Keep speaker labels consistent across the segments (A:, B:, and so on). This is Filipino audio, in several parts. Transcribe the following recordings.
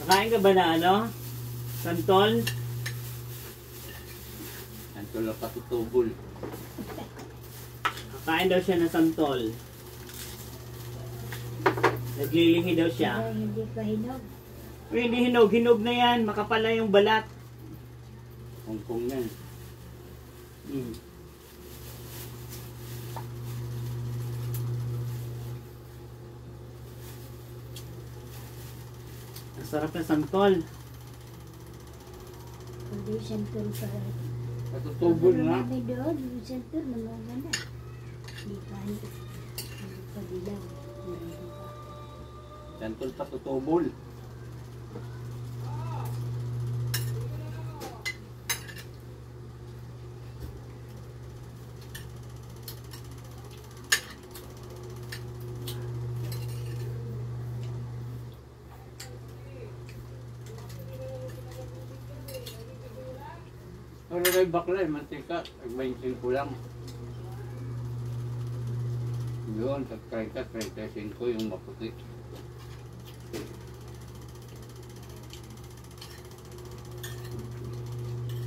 A: Nakain ka ba na ano? Santol?
B: Santol na patutubol.
A: Nakain daw siya ng santol. Naglilihi daw siya.
C: Hindi pa hinog.
A: Uy, hindi hinog. Hinog na yan. Makapal na yung balat.
B: Hongkong yan.
A: Hmm. Ang sarap ng santol.
C: Hindi sentol pa rin.
B: Patutubol nga.
C: May doon, yung sentol, namaganda. Hindi pa hinog. Hindi pa dilaw. Hindi pa.
B: Santol patutubol. Pero kay bakla, mantika, nag-mainsin ko lang. Yun, sa 30-35 yung maputi.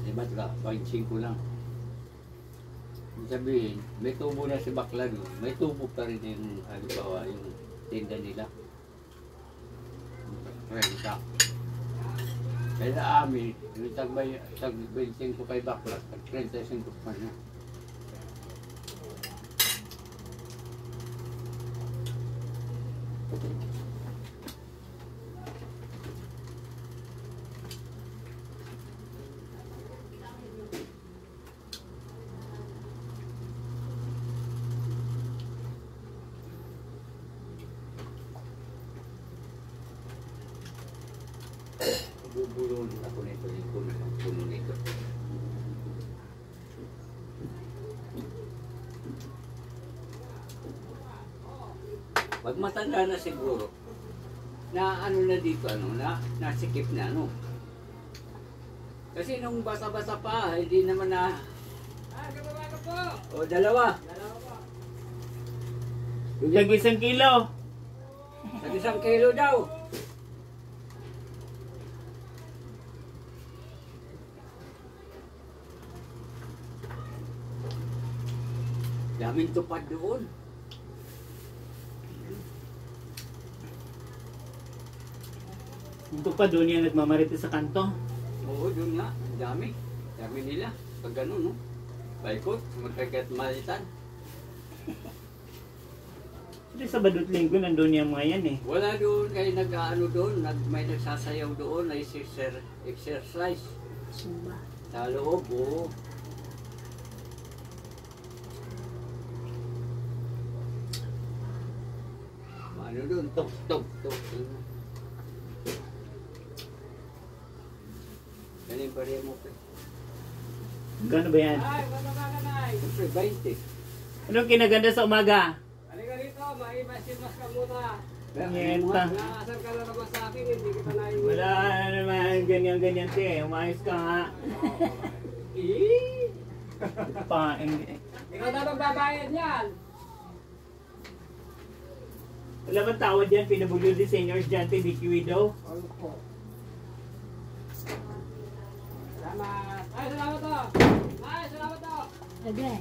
B: Diba ka, 25 lang. Ibig sabihin, may tubo na si bakla doon. May tubo pa rin yung, halimbawa, yung tinda nila. 30. Kaya sa amin, yung tag-25 kay bakla, tag-35 pa na. Bubulon ako nito yung puno nito. Pag matanda na siguro, na ano na dito, ano, nasikip na, ano. Kasi nung basa-basa pa, hindi naman na... O, dalawa.
A: Tag 1 kilo.
B: Tag 1 kilo daw. Daming tupad doon.
A: Ito pa doon yan nagmamarites sa kanto.
B: Oo, doon nga. Dami. Dami nila. Pag gano'n, no? Baikot, magkagat malitan.
A: Hindi sa Badut Linggo nandun yung mga yan eh.
B: Wala doon. Kaya nag-ano doon. May nagsasayaw doon. Ay exercise.
C: Sumba.
B: Sa loob, oo. Ano doon? Tok. Galing pa rin mo.
A: Gano'n ba yan?
D: Ay, wala ka nanay.
B: Siyempre, 20.
A: Anong kinaganda sa umaga?
D: Halika rito, maimas-imas ka muna.
A: Nyeta.
D: Naasar ka na naman sa akin, hindi kita naiwas.
A: Wala naman ganyan-ganyan te. Umayos ka nga.
D: Ikaw na magbabayad yan.
A: Wala bang tawad yan? PWD seniors dyan, DQ widow?
D: Ano po? Salamat. Ay, salamat to. Ay, salamat to.
C: Agad.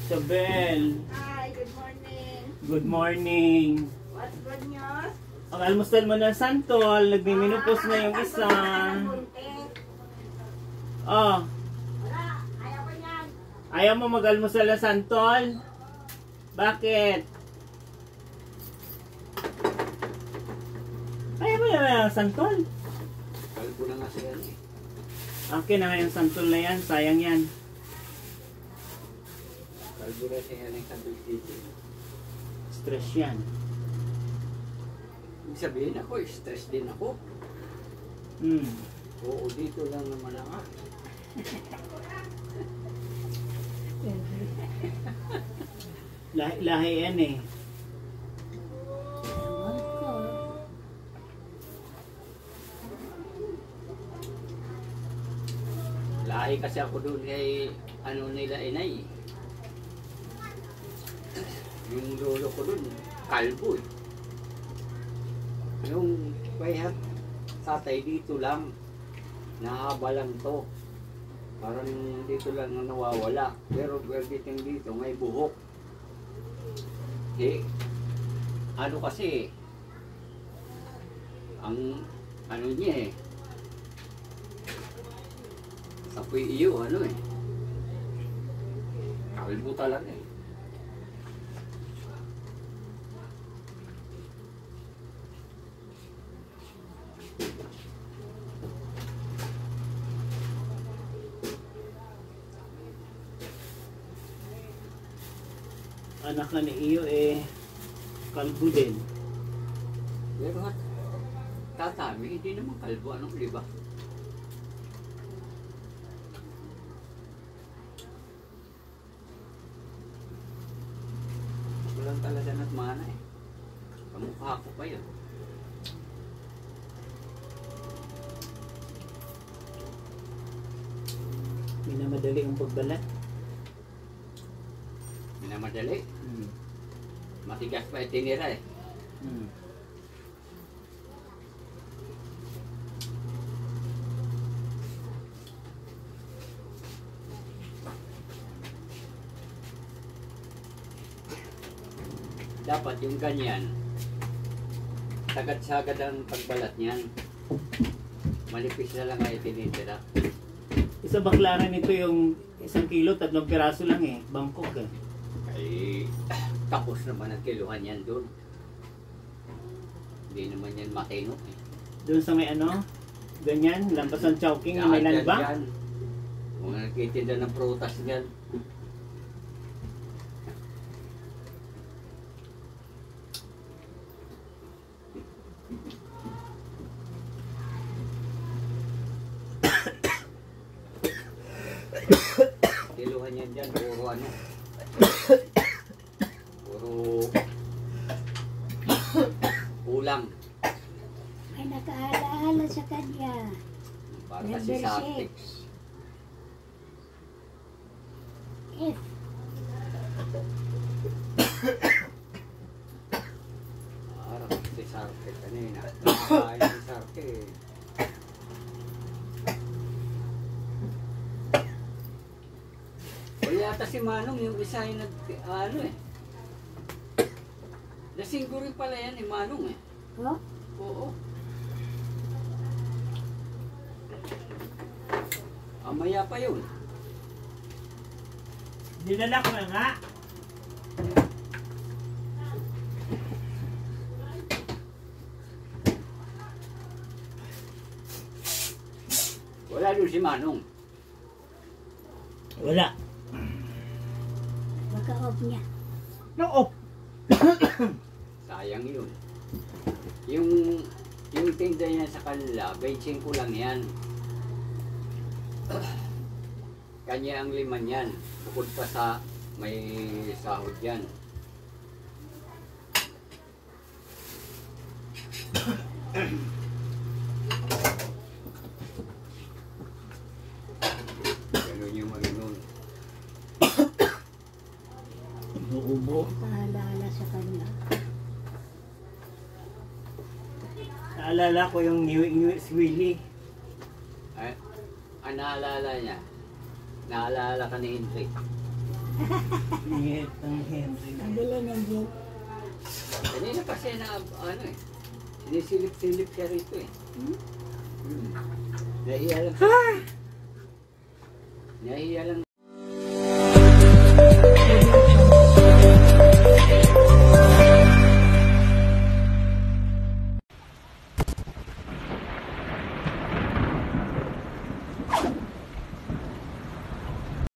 A: Isabel.
E: Hi, good morning.
A: Good morning.
E: What's good news?
A: Ang almusal mo na santol, nagmiminupos na yung isa. Oh,
E: Wala, ayaw ko yan.
A: ayaw mo mag-almusal na santol? Bakit? Ayaw mo na yung santol?
B: Kalbo na nga siya eh.
A: Akin na nga yung santol na yan, sayang yan.
B: Kalbo na siya ng sandwich dito.
A: Stress yan.
B: Ibig sabihin ako, stress din ako. Oo, dito lang naman ako.
A: Lahi yan eh.
C: Ewan ko.
B: Lahi kasi ako doon kay ano nila inay. Yung lolo ko doon, kalbo eh. Yung Kaya tatay dito lang. Nahaba lang to. Parang dito lang na nawawala. Pero pagdating dito may buhok. Eh, ano kasi, ang ano niya eh, sapoy iyo, ano eh. Kalbo talaga eh.
A: Anak na ni iyo eh, kalbo din.
B: Pero at tatami, hindi naman kalbo, anong di ba? Walang talaga nagmana eh. Kamukha ko pa yun.
A: Minamadali ang pagbalat.
B: Minamadali. Matigas pa itinira eh. Dapat yung ganyan, sagad-sagad ang pagbalat niyan. Malipis na lang ay tinitira.
A: Isa baklaran nito yung 1 kilo, 3 piraso lang eh. Bangkok eh.
B: Ay, tapos naman ang kiluhan yan doon. Hindi naman yan matino eh.
A: Doon sa may ano, ganyan, lampas ang chowking na may
B: Dyan,
A: lanba.
B: dyan. Kung nagtitinda ng prutas dyan. Kiluhan yan dyan, puro ano. Puro ulam.
C: May nakaalaala sa kanya.
B: Para kasi sa Artex.
C: If
B: Para kasi sa Artex. Ano yun? Nakakain sa Artex. Wala yata si Manong yung isa yung ano eh. Lasinggo rin pala yan eh, Manong eh.
C: oh,
B: Oo. Amaya pa yun.
A: Dinala ko na nga.
B: Wala doon si Manong.
A: Wala.
C: baka off niya.
A: No, oh.
B: Sayang yun. Yung tinda niya sa kanila, 25 lang yan. Kanya ang 5 yan. Bukod pa sa may sahod yan. Ganun yung mag-inon.
A: Uubo.
C: Nakaalaala sa kanya.
A: Naalala ko yung New Willie.
B: Ay, ang naalala niya, naalala ka ni Henry.
A: Ngit ng Henry.
C: Pabili ng jet.
B: Kanina kasi na, ano eh, sinisilip-silip siya rito eh. Nahiya lang. Nahiya lang